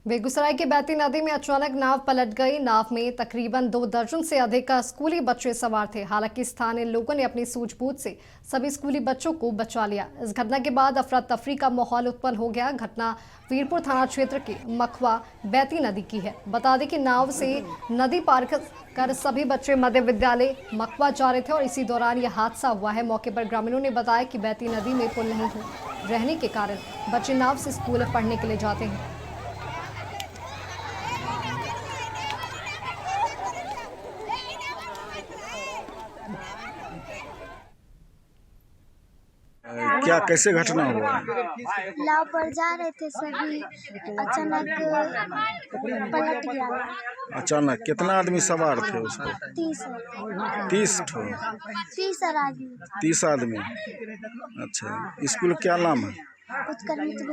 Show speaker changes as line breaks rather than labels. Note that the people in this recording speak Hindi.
बेगूसराय के बैती नदी में अचानक नाव पलट गई। नाव में तकरीबन 2 दर्जन से अधिक स्कूली बच्चे सवार थे। हालांकि स्थानीय लोगों ने अपनी सूझबूझ से सभी स्कूली बच्चों को बचा लिया। इस घटना के बाद अफरा तफरी का माहौल उत्पन्न हो गया। घटना वीरपुर थाना क्षेत्र के मखवा बैती नदी की है। बता दें कि नाव से नदी पार कर सभी बच्चे मध्य विद्यालय मखवा जा रहे थे और इसी दौरान यह हादसा हुआ है। मौके पर ग्रामीणों ने बताया कि बैती नदी में पुल नहीं रहने के कारण बच्चे नाव से स्कूल पढ़ने के लिए जाते हैं।
क्या कैसे घटना हुआ?
नाव पर जा रहे थे सभी, अचानक पलट गया।
अचानक कितना आदमी सवार थे उसको? 30 ठो।
30
आदमी। अच्छा, स्कूल क्या नाम है?
कुछ करने तो